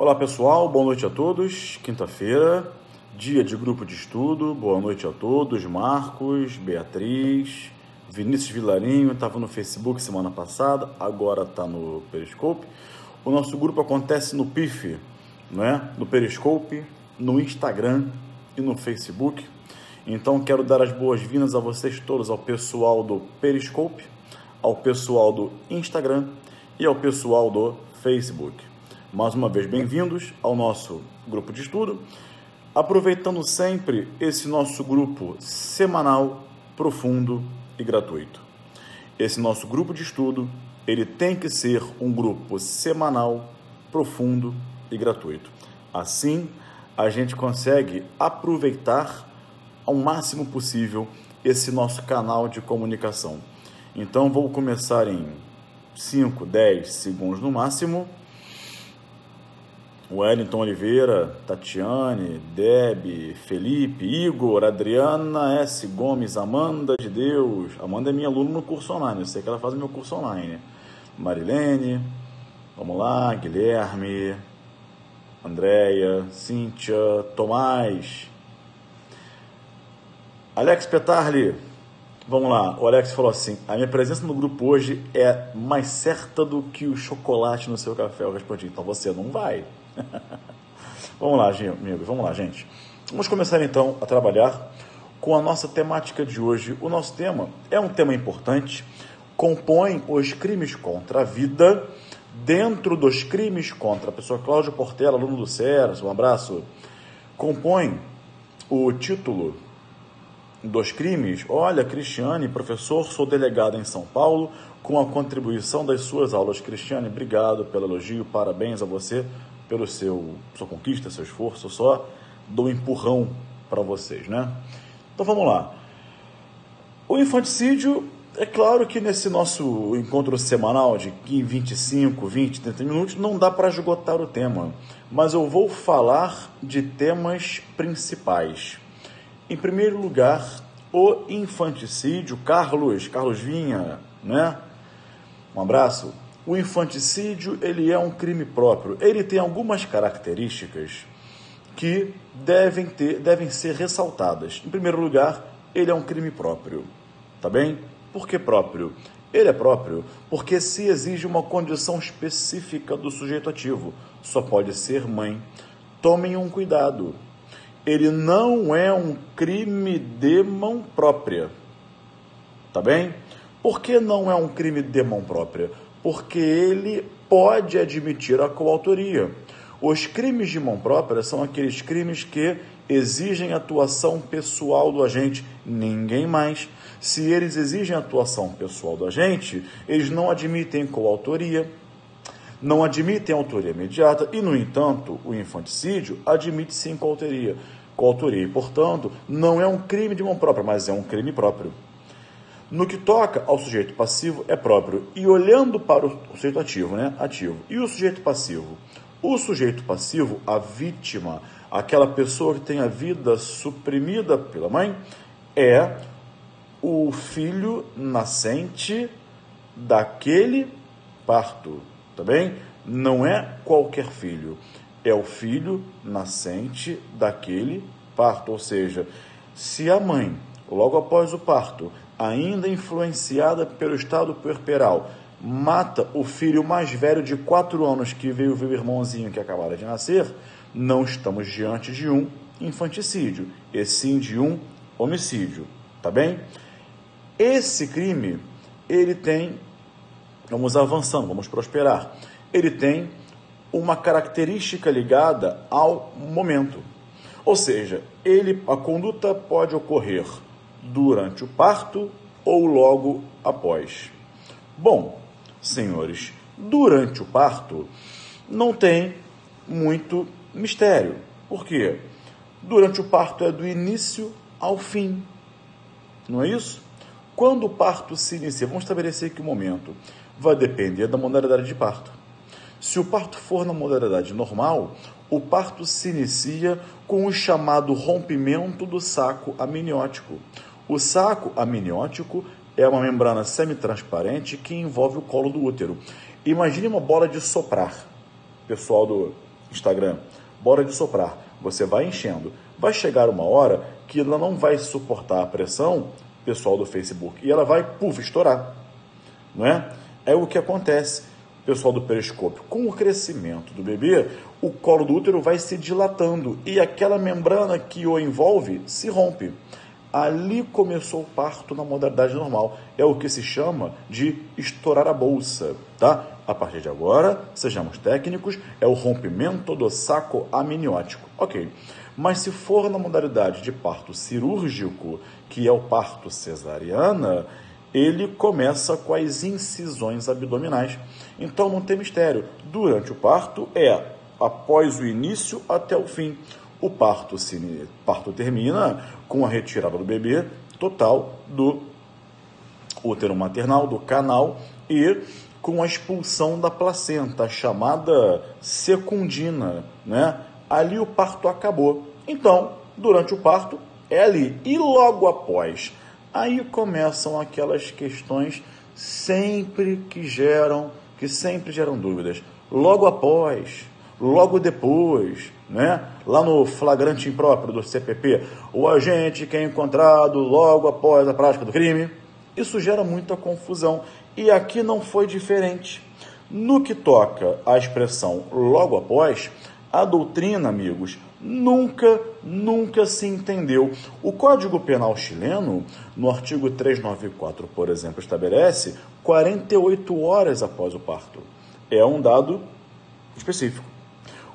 Olá pessoal, boa noite a todos. Quinta-feira, dia de grupo de estudo. Boa noite a todos. Marcos, Beatriz, Vinícius Vilarinho, estava no Facebook semana passada, agora está no Periscope. O nosso grupo acontece no PIF, no Periscope, no Instagram e no Facebook. Então quero dar as boas-vindas a vocês todos, ao pessoal do Periscope, ao pessoal do Instagram e ao pessoal do Facebook. Mais uma vez, bem-vindos ao nosso grupo de estudo, aproveitando sempre esse nosso grupo semanal, profundo e gratuito. Esse nosso grupo de estudo, ele tem que ser um grupo semanal, profundo e gratuito. Assim, a gente consegue aproveitar ao máximo possível esse nosso canal de comunicação. Então, vou começar em 5, 10 segundos no máximo. Wellington Oliveira, Tatiane, Deb, Felipe, Igor, Adriana S. Gomes, Amanda de Deus. Amanda é minha aluna no curso online, eu sei que ela faz o meu curso online. Marilene, vamos lá, Guilherme, Andréia, Cíntia, Tomás, Alex Petarli. Vamos lá, o Alex falou assim: a minha presença no grupo hoje é mais certa do que o chocolate no seu café. Eu respondi: então você não vai. Vamos lá, amigos, vamos lá, gente. Vamos começar então a trabalhar com a nossa temática de hoje. O nosso tema é um tema importante, compõe os crimes contra a vida. Dentro dos crimes contra a pessoa, Cláudio Portela, aluno do CERS, um abraço, compõe o título dos crimes. Olha, Cristiane, professor, sou delegado em São Paulo, com a contribuição das suas aulas. Cristiane, obrigado pelo elogio, parabéns a você pelo sua conquista, seu esforço. Eu só dou um empurrão para vocês, né? Então vamos lá. O infanticídio, é claro que nesse nosso encontro semanal de 25, 20, 30 minutos, não dá para esgotar o tema, mas eu vou falar de temas principais. Em primeiro lugar, o infanticídio. Carlos Vinha, né? Um abraço. O infanticídio, ele é um crime próprio. Ele tem algumas características que devem ser ressaltadas. Em primeiro lugar, ele é um crime próprio, tá bem? Por que próprio? Ele é próprio porque se exige uma condição específica do sujeito ativo. Só pode ser mãe. Tomem um cuidado. Ele não é um crime de mão própria, tá bem? Por que não é um crime de mão própria? Porque ele pode admitir a coautoria. Os crimes de mão própria são aqueles crimes que exigem atuação pessoal do agente, ninguém mais. Se eles exigem atuação pessoal do agente, eles não admitem coautoria, não admitem autoria imediata e, no entanto, o infanticídio admite sim coautoria. Coautoria, portanto, não é um crime de mão própria, mas é um crime próprio. No que toca ao sujeito passivo, é próprio. E olhando para o sujeito ativo, ativo. E o sujeito passivo? O sujeito passivo, a vítima, aquela pessoa que tem a vida suprimida pela mãe, é o filho nascente daquele parto, tá bem? Não é qualquer filho, é o filho nascente daquele parto. Ou seja, se a mãe, logo após o parto, ainda influenciada pelo estado puerperal, mata o filho mais velho de 4 anos que veio ver o irmãozinho que acabara de nascer, não estamos diante de um infanticídio, e sim de um homicídio, tá bem? Esse crime, ele tem, vamos avançando, vamos prosperar, ele tem uma característica ligada ao momento. Ou seja, a conduta pode ocorrer durante o parto ou logo após. Bom, senhores, durante o parto não tem muito mistério. Por quê? Durante o parto é do início ao fim. Não é isso? Quando o parto se inicia, vamos estabelecer aqui o momento, vai depender da modalidade de parto. Se o parto for na modalidade normal, o parto se inicia com o chamado rompimento do saco amniótico. O saco amniótico é uma membrana semitransparente que envolve o colo do útero. Imagine uma bola de soprar, pessoal Instagram, bora de soprar. Você vai enchendo. Vai chegar uma hora que ela não vai suportar a pressão, pessoal do Facebook, e ela vai, estourar. Não é? É o que acontece, pessoal do periscópio. Com o crescimento do bebê, o colo do útero vai se dilatando e aquela membrana que o envolve se rompe. Ali começou o parto na modalidade normal. É o que se chama de estourar a bolsa, tá? A partir de agora, sejamos técnicos, é o rompimento do saco amniótico. Ok. Mas se for na modalidade de parto cirúrgico, que é o parto cesariana, ele começa com as incisões abdominais. Então não tem mistério. Durante o parto após o início até o fim. O parto termina com a retirada do bebê total do útero maternal, do canal, e com a expulsão da placenta, chamada secundina, né? Ali o parto acabou. Então, durante o parto, é ali. E logo após, aí começam aquelas questões que sempre geram dúvidas. Logo após, logo depois, né? Lá no flagrante impróprio do CPP, o agente que é encontrado logo após a prática do crime. Isso gera muita confusão. E aqui não foi diferente. No que toca à expressão logo após, a doutrina, amigos, nunca se entendeu. O Código Penal chileno, no artigo 394, por exemplo, estabelece 48 horas após o parto. É um dado específico.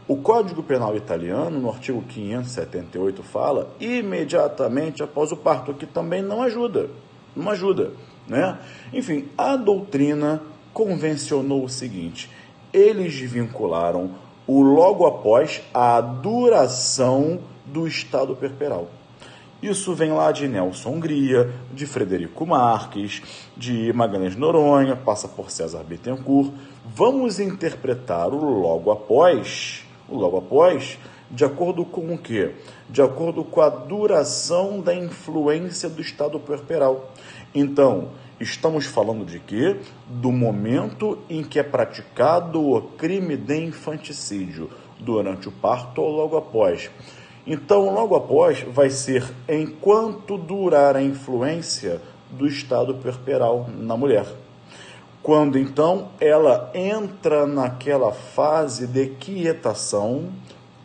O Código Penal italiano, no artigo 578, fala imediatamente após o parto, que também não ajuda, né? Enfim, a doutrina convencionou o seguinte: eles vincularam o logo após a duração do estado puerperal. Isso vem lá de Nelson Hungria, de Frederico Marques, de Magalhães Noronha, passa por César Bittencourt. Vamos interpretar o logo após, de acordo com o quê? De acordo com a duração da influência do estado puerperal. Então, estamos falando de quê? Do momento em que é praticado o crime de infanticídio, durante o parto ou logo após. Então, logo após vai ser enquanto durar a influência do estado puerperal na mulher. Quando, então, ela entra naquela fase de quietação,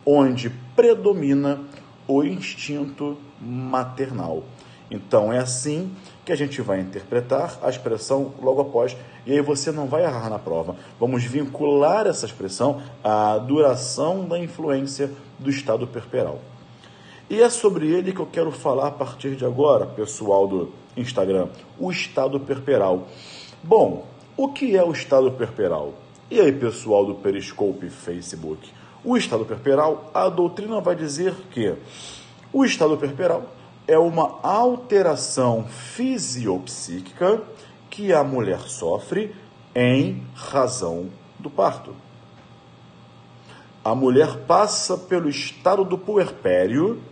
onde predomina o instinto maternal. Então, é assim que a gente vai interpretar a expressão logo após, e aí você não vai errar na prova. Vamos vincular essa expressão à duração da influência do estado puerperal. E é sobre ele que eu quero falar a partir de agora, pessoal do Instagram, o estado puerperal. Bom, o que é o estado puerperal? E aí, pessoal do Periscope e Facebook? O estado puerperal, a doutrina vai dizer que o estado puerperal é uma alteração fisiopsíquica que a mulher sofre em razão do parto. A mulher passa pelo estado do puerpério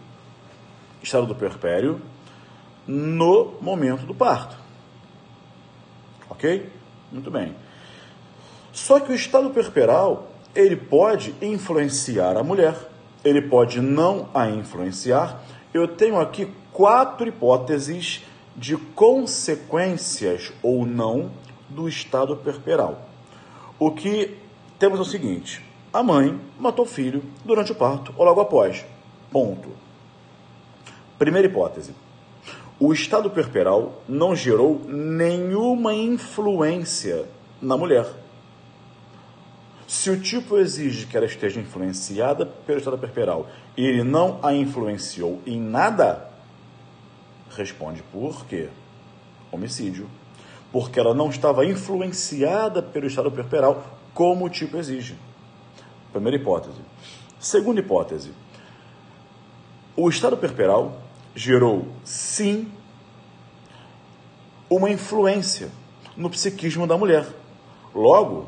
no momento do parto. Ok? Muito bem. Só que o estado puerperal, ele pode influenciar a mulher, ele pode não a influenciar. Eu tenho aqui 4 hipóteses de consequências ou não do estado puerperal. O que temos é o seguinte: a mãe matou o filho durante o parto ou logo após. Ponto. Primeira hipótese: o estado puerperal não gerou nenhuma influência na mulher. Se o tipo exige que ela esteja influenciada pelo estado puerperal e ele não a influenciou em nada, responde por quê? Homicídio. Porque ela não estava influenciada pelo estado puerperal como o tipo exige. Primeira hipótese. Segunda hipótese: o estado puerperal gerou, sim, uma influência no psiquismo da mulher. Logo,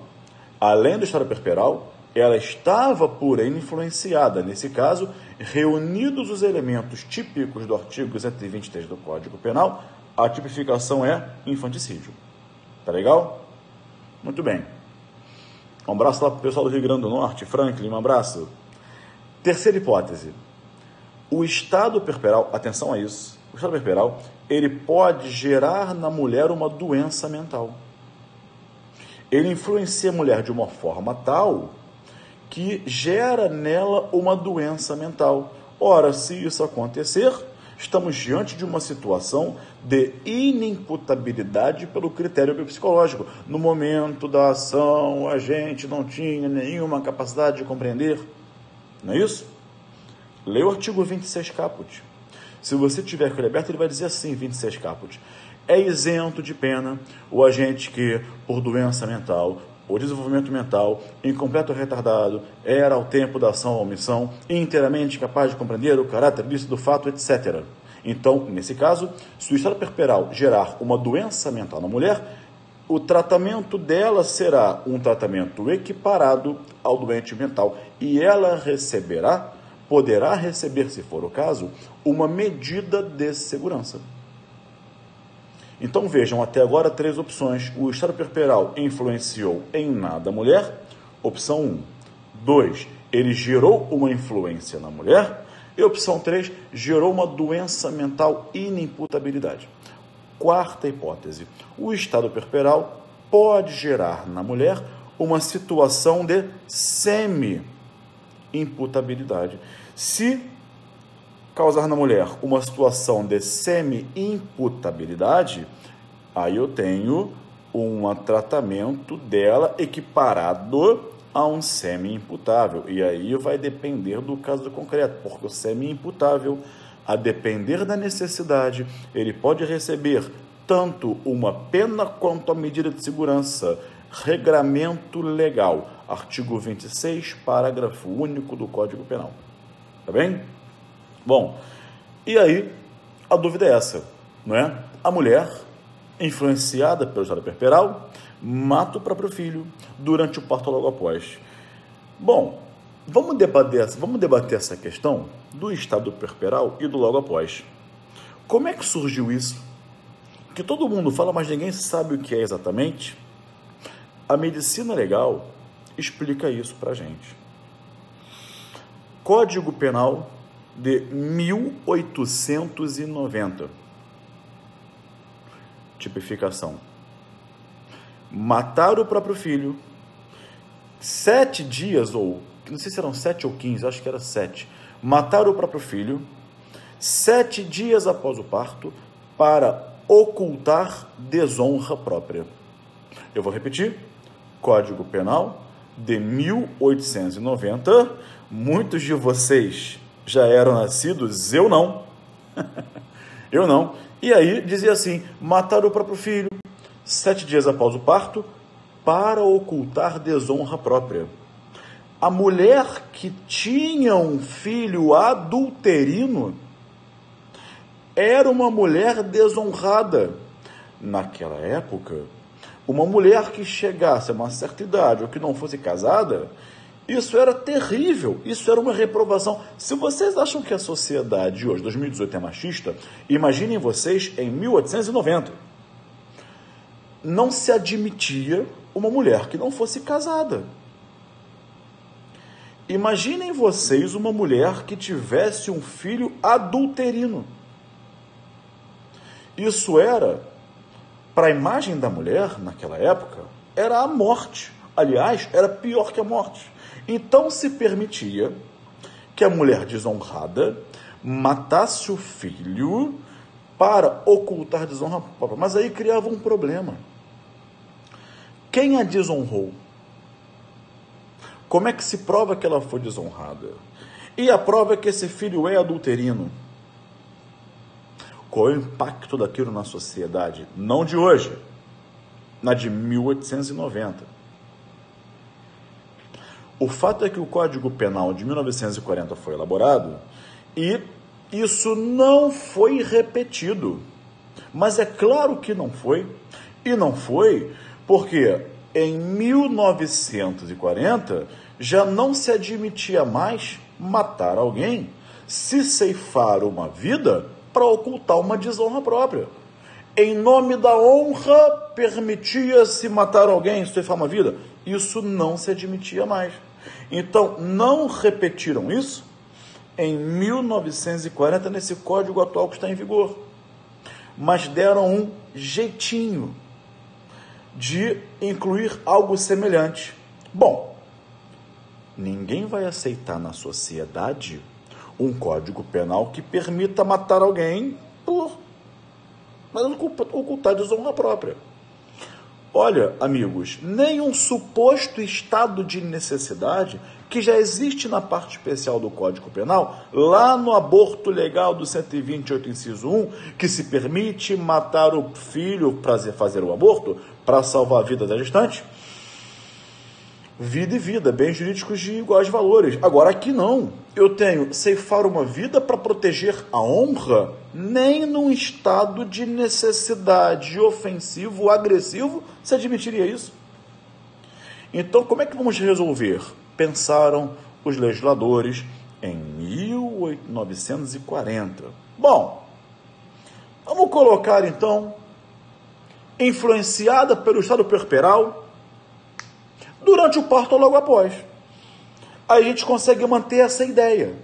além do estado puerperal, ela estava, porém, influenciada. Nesse caso, reunidos os elementos típicos do artigo 123 do Código Penal, a tipificação é infanticídio. Tá legal? Muito bem. Um abraço lá pro pessoal do Rio Grande do Norte. Franklin, um abraço. Terceira hipótese. O estado puerperal, atenção a isso, o estado puerperal, ele pode gerar na mulher uma doença mental. Ele influencia a mulher de uma forma tal que gera nela uma doença mental. Ora, se isso acontecer, estamos diante de uma situação de inimputabilidade pelo critério psicológico. No momento da ação, a gente não tinha nenhuma capacidade de compreender. Não é isso? Leia o artigo 26 caput. Se você tiver com ele aberto, ele vai dizer assim, 26 caput. É isento de pena o agente que, por doença mental ou desenvolvimento mental, incompleto ou retardado, era ao tempo da ação ou omissão, inteiramente capaz de compreender o caráter ilícito do fato, etc. Então, nesse caso, se o estado puerperal gerar uma doença mental na mulher, o tratamento dela será um tratamento equiparado ao doente mental e ela poderá receber, se for o caso, uma medida de segurança. Então vejam, até agora 3 opções. O estado puerperal influenciou em nada a mulher. Opção 1. 2. Ele gerou uma influência na mulher. E opção 3. Gerou uma doença mental inimputabilidade. Quarta hipótese. O estado puerperal pode gerar na mulher uma situação de semi-imputabilidade. Se causar na mulher uma situação de semi-imputabilidade, aí eu tenho um tratamento dela equiparado a um semi-imputável. E aí vai depender do caso concreto, porque o semi-imputável, a depender da necessidade, ele pode receber tanto uma pena quanto a medida de segurança. Regramento legal, artigo 26, parágrafo único do Código Penal. Tá bem? Bom, e aí a dúvida é essa, não é? A mulher, influenciada pelo estado puerperal, mata o próprio filho durante o parto ou logo após. Bom, vamos debater essa questão do estado puerperal e do logo após. Como é que surgiu isso? Que todo mundo fala, mas ninguém sabe o que é exatamente. A medicina legal explica isso pra gente. Código Penal de 1890. Tipificação. Matar o próprio filho 7 dias, ou não sei se eram 7 ou 15, acho que era 7. Matar o próprio filho 7 dias após o parto para ocultar desonra própria. Eu vou repetir. Código Penal de 1890. Muitos de vocês já eram nascidos, eu não. Eu não. E aí dizia assim, matar o próprio filho 7 dias após o parto para ocultar desonra própria. A mulher que tinha um filho adulterino era uma mulher desonrada. Naquela época, uma mulher que chegasse a uma certa idade ou que não fosse casada, isso era terrível, isso era uma reprovação. Se vocês acham que a sociedade hoje, 2018, é machista, imaginem vocês em 1890. Não se admitia uma mulher que não fosse casada. Imaginem vocês uma mulher que tivesse um filho adulterino. Isso era, para a imagem da mulher, naquela época, era a morte. Aliás, era pior que a morte. Então se permitia que a mulher desonrada matasse o filho para ocultar desonra própria. Mas aí criava um problema. Quem a desonrou? Como é que se prova que ela foi desonrada? E a prova é que esse filho é adulterino. Qual é o impacto daquilo na sociedade? Não de hoje, na de 1890. O fato é que o Código Penal de 1940 foi elaborado e isso não foi repetido. Mas é claro que não foi. E não foi porque em 1940 já não se admitia mais matar alguém se ceifar uma vida para ocultar uma desonra própria. Em nome da honra, permitia-se matar alguém, ceifar uma vida. Isso não se admitia mais. Então, não repetiram isso em 1940 nesse código atual que está em vigor, mas deram um jeitinho de incluir algo semelhante. Bom, ninguém vai aceitar na sociedade um código penal que permita matar alguém por ocultar desonra própria. Olha, amigos, nem um suposto estado de necessidade que já existe na parte especial do Código Penal, lá no aborto legal do 128, inciso 1, que se permite matar o filho para fazer o aborto, para salvar a vida da gestante. Vida e vida, bens jurídicos de iguais valores. Agora aqui não. Eu tenho ceifar uma vida para proteger a honra, nem num estado de necessidade ofensivo, agressivo, se admitiria isso. Então, como é que vamos resolver? Pensaram os legisladores em 1940. Bom, vamos colocar então, influenciada pelo estado puerperal, durante o parto ou logo após. Aí a gente consegue manter essa ideia.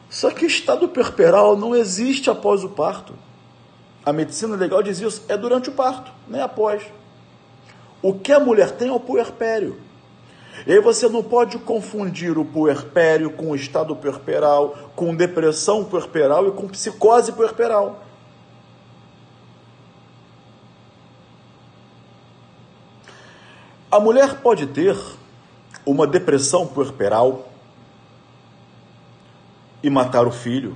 Só que o estado puerperal não existe após o parto. A medicina legal diz isso, é durante o parto, nem após. O que a mulher tem é o puerpério. E aí você não pode confundir o puerpério com o estado puerperal, com depressão puerperal e com psicose puerperal. A mulher pode ter uma depressão puerperal e matar o filho.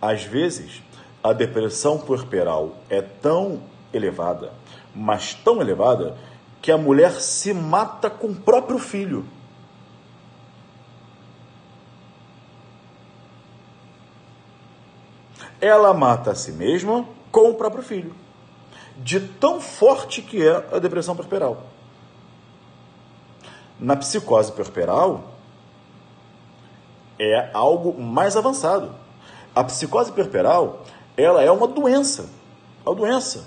Às vezes, a depressão puerperal é tão elevada, mas tão elevada, que a mulher se mata com o próprio filho. Ela mata a si mesma com o próprio filho. De tão forte que é a depressão puerperal. Na psicose puerperal, é algo mais avançado. A psicose puerperal, ela é uma doença. Uma doença.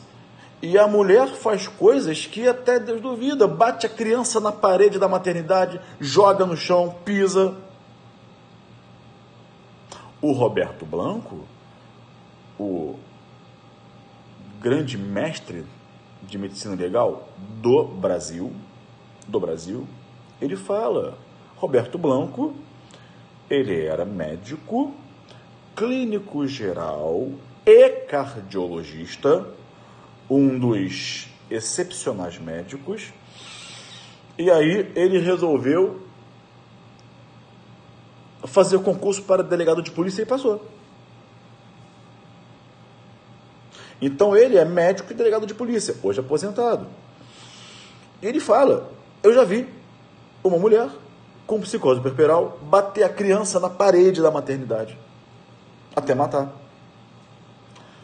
E a mulher faz coisas que até Deus duvida. Bate a criança na parede da maternidade, joga no chão, pisa. O Roberto Blanco, o grande mestre de medicina legal do Brasil, ele fala, Roberto Blanco, ele era médico, clínico geral e cardiologista, um dos excepcionais médicos, e aí ele resolveu fazer o concurso para delegado de polícia e passou. Então ele é médico e delegado de polícia, hoje aposentado. Ele fala, eu já vi uma mulher com psicose puerperal bater a criança na parede da maternidade, até matar.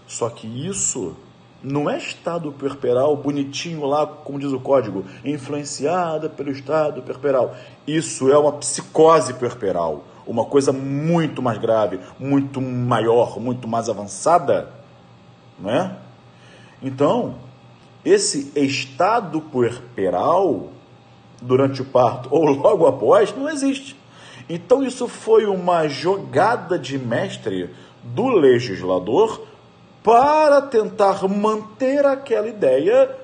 Só que isso não é estado puerperal bonitinho lá, como diz o código, influenciada pelo estado puerperal. Isso é uma psicose puerperal, uma coisa muito mais grave, muito maior, muito mais avançada, não é? Então, esse estado puerperal durante o parto ou logo após não existe. Então isso foi uma jogada de mestre do legislador para tentar manter aquela ideia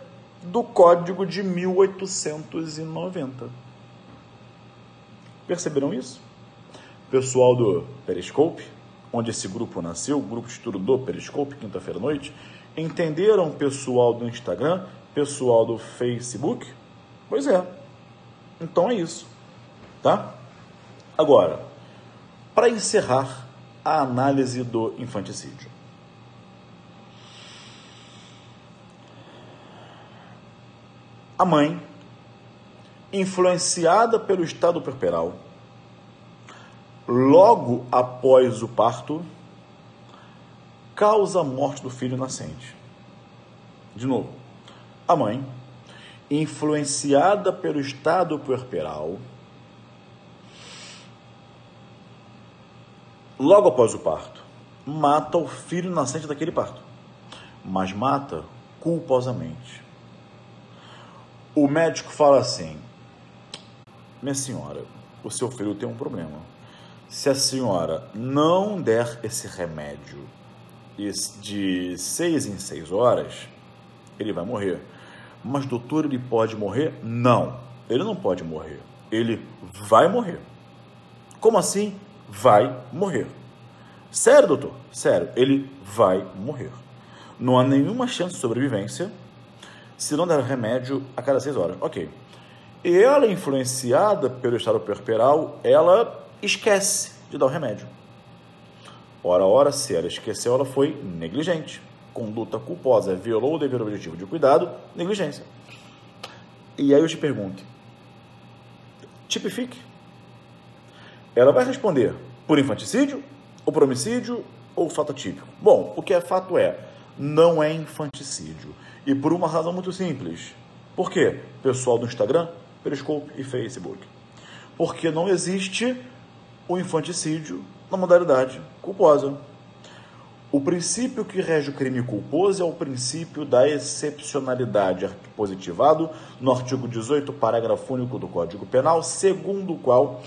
do Código de 1890. Perceberam isso? Pessoal do Periscope, onde esse grupo nasceu, o grupo de estudo do Periscope, quinta-feira à noite, entenderam, pessoal do Instagram, pessoal do Facebook? Pois é. Então é isso, tá? Agora, para encerrar a análise do infanticídio. A mãe, influenciada pelo estado puerperal, logo após o parto, causa a morte do filho nascente. De novo, a mãe, influenciada pelo estado puerperal, logo após o parto, mata o filho nascente daquele parto, mas mata culposamente. O médico fala assim, minha senhora, o seu filho tem um problema. Se a senhora não der esse remédio de 6 em 6 horas, ele vai morrer. Mas, doutor, ele pode morrer? Não, ele não pode morrer. Ele vai morrer. Como assim? Vai morrer. Sério, doutor? Sério, ele vai morrer. Não há nenhuma chance de sobrevivência se não der remédio a cada 6 horas. Ok. E ela, influenciada pelo estado puerperal, ela esquece de dar o remédio. Ora, se ela esqueceu, ela foi negligente. Conduta culposa, violou o dever objetivo de cuidado, negligência. E aí eu te pergunto, tipifique. Ela vai responder por infanticídio, ou por homicídio, ou fato atípico. Bom, o que é fato não é infanticídio. E por uma razão muito simples. Por quê? Pessoal do Instagram, Periscope e Facebook. Porque não existe o infanticídio na modalidade culposa. O princípio que rege o crime culposo é o princípio da excepcionalidade, positivado no artigo 18, parágrafo único do Código Penal, segundo o qual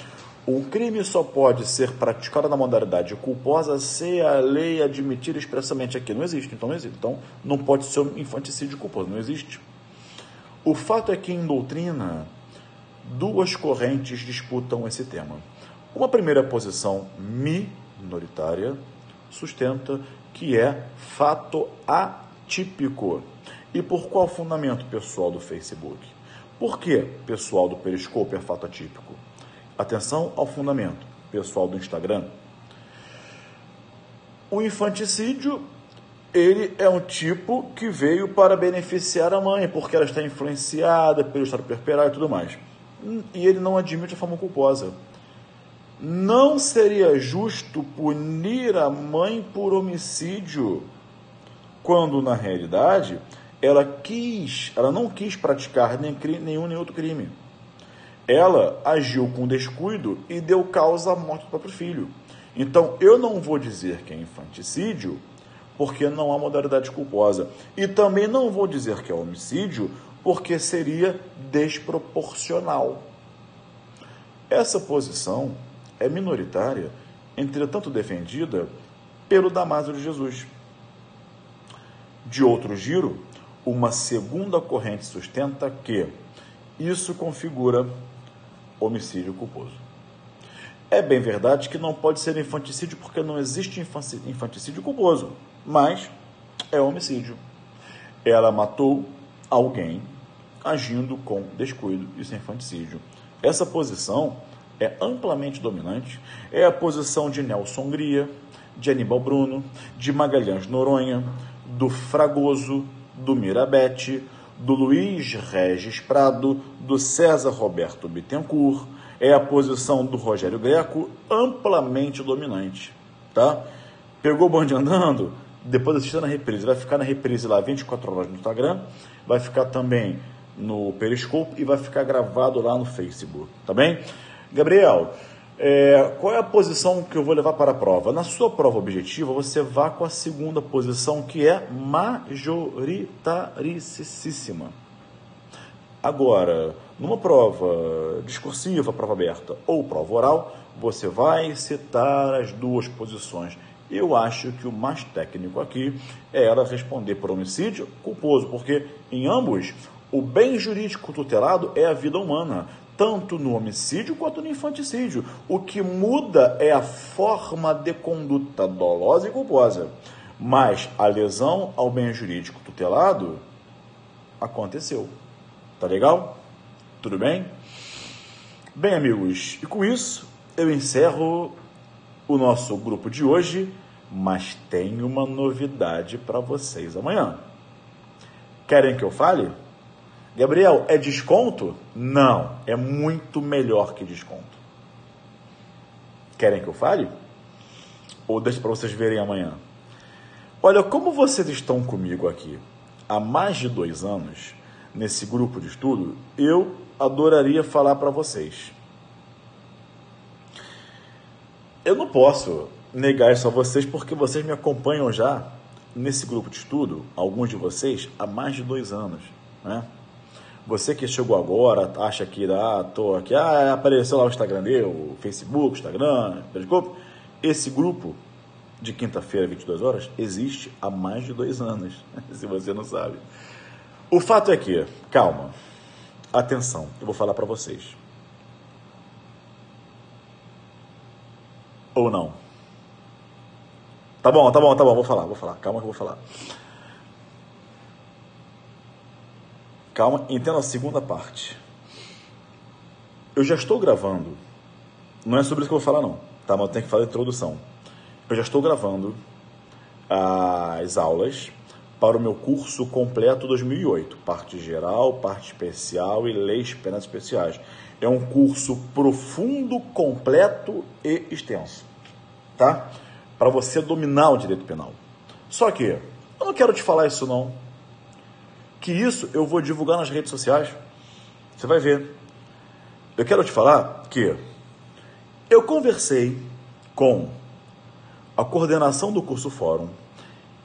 o crime só pode ser praticado na modalidade culposa se a lei admitir expressamente aqui. Não existe, então não existe. Então não pode ser um infanticídio culposo, não existe. O fato é que em doutrina, duas correntes disputam esse tema. Uma primeira posição minoritária sustenta que é fato atípico. E por qual fundamento, pessoal do Facebook? Por que, pessoal do Periscope, é fato atípico? Atenção ao fundamento, pessoal do Instagram. O infanticídio, ele é um tipo que veio para beneficiar a mãe, porque ela está influenciada pelo estado puerperal e tudo mais. E ele não admite a forma culposa. Não seria justo punir a mãe por homicídio, quando, na realidade, ela não quis praticar nenhum nem outro crime. Ela agiu com descuido e deu causa à morte do próprio filho. Então, eu não vou dizer que é infanticídio, porque não há modalidade culposa. E também não vou dizer que é homicídio, porque seria desproporcional. Essa posição é minoritária, entretanto defendida pelo Damásio de Jesus. De outro giro, uma segunda corrente sustenta que isso configura homicídio culposo. É bem verdade que não pode ser infanticídio porque não existe infanticídio culposo, mas é homicídio. Ela matou alguém agindo com descuido, isso é infanticídio. Essa posição é amplamente dominante, é a posição de Nelson Hungria, de Aníbal Bruno, de Magalhães Noronha, do Fragoso, do Mirabete, do Luiz Regis Prado, do César Roberto Bittencourt, é a posição do Rogério Greco, amplamente dominante, tá? Pegou o bonde andando? Depois assista na reprise, vai ficar na reprise lá 24 horas no Instagram, vai ficar também no Periscope e vai ficar gravado lá no Facebook, tá bem? Gabriel, qual é a posição que eu vou levar para a prova? Na sua prova objetiva, você vá com a segunda posição, que é majoritaricíssima. Agora, numa prova discursiva, prova aberta ou prova oral, você vai citar as duas posições. Eu acho que o mais técnico aqui é ela responder por homicídio culposo, porque em ambos o bem jurídico tutelado é a vida humana, tanto no homicídio quanto no infanticídio. O que muda é a forma de conduta dolosa e culposa. Mas a lesão ao bem jurídico tutelado aconteceu. Tá legal? Tudo bem? Bem, amigos, e com isso eu encerro o nosso grupo de hoje, mas tem uma novidade para vocês amanhã. Querem que eu fale? Gabriel, é desconto? Não, é muito melhor que desconto. Querem que eu fale? Ou deixo para vocês verem amanhã? Olha, como vocês estão comigo aqui há mais de 2 anos, nesse grupo de estudo, eu adoraria falar para vocês. Eu não posso negar isso a vocês, porque vocês me acompanham já nesse grupo de estudo, alguns de vocês, há mais de 2 anos, né? Você que chegou agora, acha que tô aqui, apareceu lá o Instagram dele, o Facebook, o Instagram, Periscope. Esse grupo de quinta-feira, 22 horas, existe há mais de 2 anos, se você não sabe. O fato é que, calma, atenção, eu vou falar para vocês. Ou não? Tá bom, vou falar, calma que eu vou falar. Calma, entenda a segunda parte. Eu já estou gravando, não é sobre isso que eu vou falar não, tá? Mas eu tenho que falar a introdução. Eu já estou gravando as aulas para o meu curso completo 2008, parte geral, parte especial e leis penais especiais. É um curso profundo, completo e extenso, tá? Para você dominar o direito penal. Só que eu não quero te falar isso não, que isso eu vou divulgar nas redes sociais. Você vai ver. Eu quero te falar que eu conversei com a coordenação do curso Fórum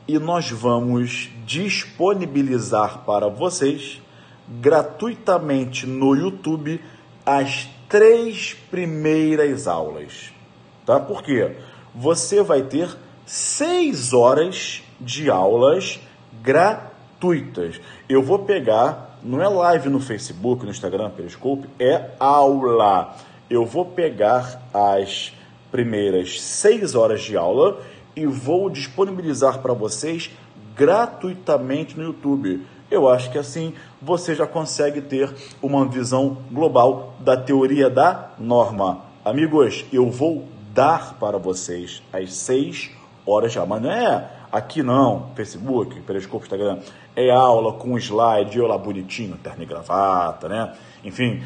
e nós vamos disponibilizar para vocês gratuitamente no YouTube as 3 primeiras aulas, tá? Por quê? Você vai ter 6 horas de aulas gratuitas. Eu vou pegar, não é live no Facebook, no Instagram, Periscope, é aula. Eu vou pegar as primeiras 6 horas de aula e vou disponibilizar para vocês gratuitamente no YouTube. Eu acho que assim você já consegue ter uma visão global da teoria da norma. Amigos, eu vou dar para vocês as 6 horas de aula, mas não é aqui não, Facebook, Periscope, Instagram, é aula com slide, eu lá bonitinho, terno e gravata, né? Enfim,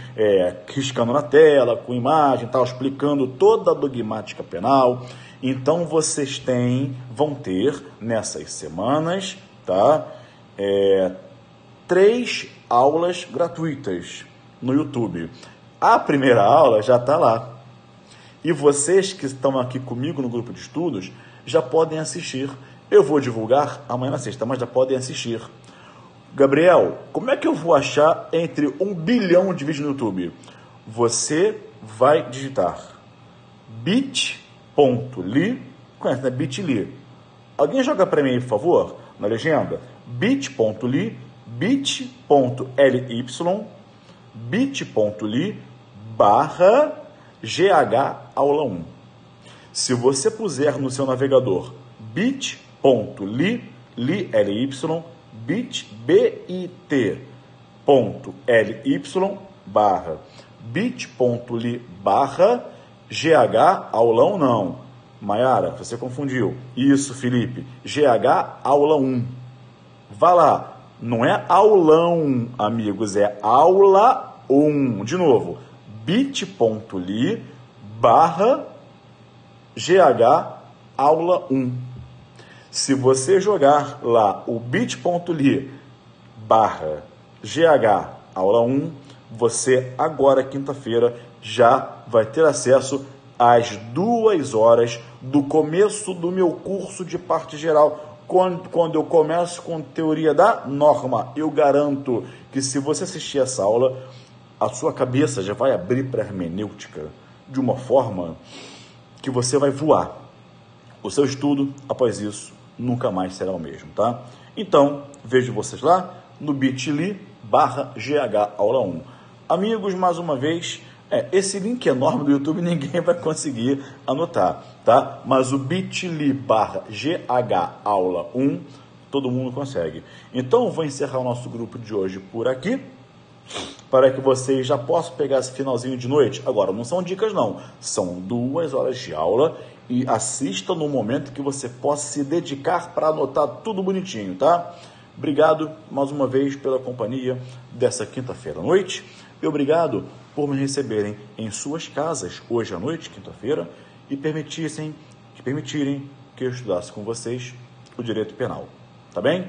riscando na tela, com imagem, tal, explicando toda a dogmática penal. Então, vocês vão ter, nessas semanas, tá? 3 aulas gratuitas no YouTube. A primeira aula já está lá. E vocês que estão aqui comigo no grupo de estudos já podem assistir. Eu vou divulgar amanhã na sexta, mas já podem assistir. Gabriel, como é que eu vou achar entre 1 bilhão de vídeos no YouTube? Você vai digitar bit.ly, conhece, né? Bit.ly. Alguém joga para mim, por favor, na legenda? bit.ly, bit.ly /GH Aula 1. Se você puser no seu navegador bit.ly, bit.ly /bit.ly/GH Aulão não. Maiara, você confundiu. Isso, Felipe. GH Aula 1. Vá lá. Não é aulão, amigos, é aula 1. De novo, bit.ly /GH Aula 1. Se você jogar lá o bit.ly /GH Aula 1, você agora, quinta-feira, já vai ter acesso às 2 horas do começo do meu curso de parte geral. Quando eu começo com teoria da norma, eu garanto que se você assistir essa aula, a sua cabeça já vai abrir para a hermenêutica de uma forma que você vai voar. O seu estudo, após isso, nunca mais será o mesmo, tá? Então, vejo vocês lá no bit.ly /GH Aula 1. Amigos, mais uma vez, esse link enorme do YouTube ninguém vai conseguir anotar, tá? Mas o bit.ly /GH Aula 1, todo mundo consegue. Então, vou encerrar o nosso grupo de hoje por aqui, para que vocês já possam pegar esse finalzinho de noite. Agora, não são dicas não, são 2 horas de aula e assista no momento que você possa se dedicar para anotar tudo bonitinho, tá? Obrigado mais uma vez pela companhia dessa quinta-feira à noite e obrigado por me receberem em suas casas hoje à noite, quinta-feira, e permitirem que eu estudasse com vocês o direito penal, tá bem?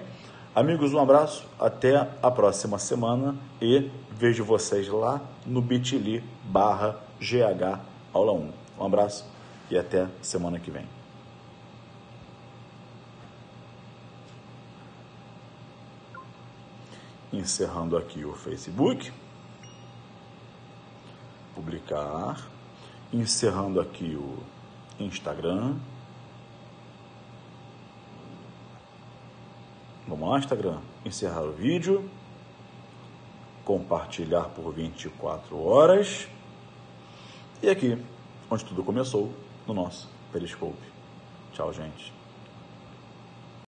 Amigos, um abraço, até a próxima semana e vejo vocês lá no bit.ly /GH Aula 1. Um abraço e até semana que vem. encerrando aqui o Facebook, publicar, encerrando aqui o Instagram. Vamos lá, Instagram, encerrar o vídeo, compartilhar por 24 horas e aqui, onde tudo começou, no nosso Periscope. Tchau, gente.